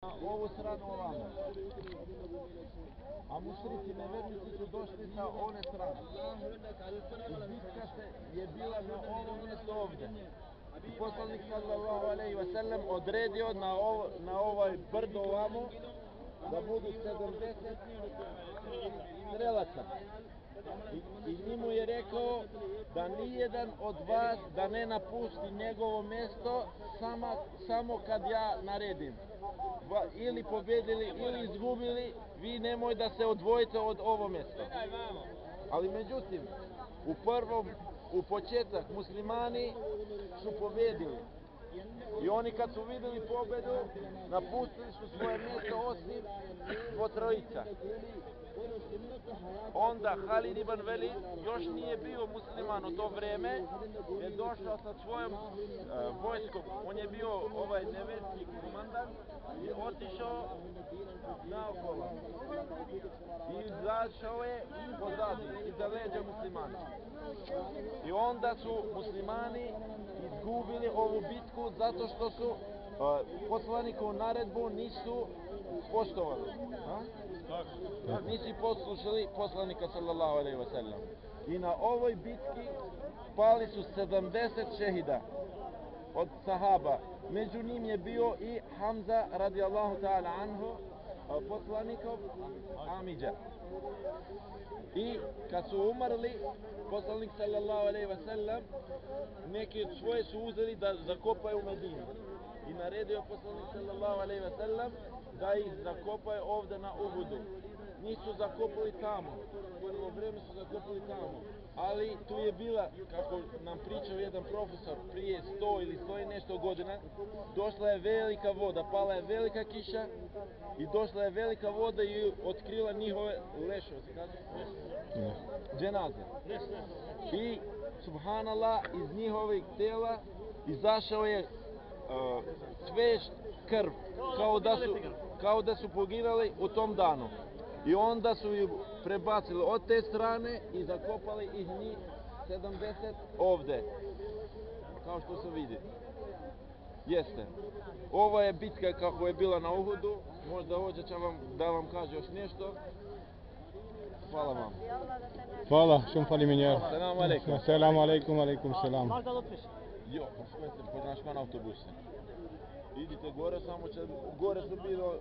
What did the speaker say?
Na ovu stranu ovamo. A mušrici nevjernici su došli sa one strane. I bitka je bila na ovom mjestu ovdje. I poslanik sallallahu alejhi ve sellem odredio na ovaj brdo ovamo da budu 70 strelaca. I njemu je rekao da nijedan od vas da ne napusti njegovo mjesto samo kad ja naredim. Ili pobjedili ili izgubili, vi nemoj da se odvojite od ovo mjesto. Ali međutim, u početak muslimani su pobjedili. I oni kad su vidjeli pobjedu, napustili su svoje mjesto osim dvotrojica. Onda Halid ibn Velid još nije bio musliman u to vrijeme, je došao sa svojom vojskom. On je bio ovaj nevjerski komandant i otišao naokolo. I izašao je pozadi, iza leđa muslimana. I onda su muslimani izgubili ovu bitku zato što su poslanikovu naredbu nisu poštovali. Nisu poslušali poslanika sallallahu alejhi ve sellem. I na ovoj bitki pali su 70 šehida od sahaba. Među njim je bio i Hamza radijallahu ta'ala anhu, poslanikov amidža. I kad su umrli, poslanik sallallahu alejhi ve sellem neki od svoje su uzeli da zakopaju u Medini. I naredio poslanik sallallahu alejhi ve sellem da ih zakopaju ovdje na Uhudu. Nisu zakopali tamo, prvo vrijeme su zakopali tamo, ali tu je bila, kako nam pričao jedan profesor, prije 100 ili 100 i nešto godina, došla je velika voda, pala je velika kiša i došla je velika voda i otkrila njihove lešove, se kaže? Dženaze. I, subhanallah, iz njihovih tela izašao je svež krv, kao da su poginuli u tom danu. I onda su ju prebacili od te strane i zakopali ih njih 70 ovdje. Kao što se vidi. Jeste. Ova je bitka kako je bila na Uhudu. Možda hoće da vam kaže još nešto. Hvala vam. Hvala, šum fali minjer. Selamu alaikum. Selamu alaikum, alaikum selam. Možda lutfiš? Jo, pošli po našman autobusu. Idite gore, samo će gore su bilo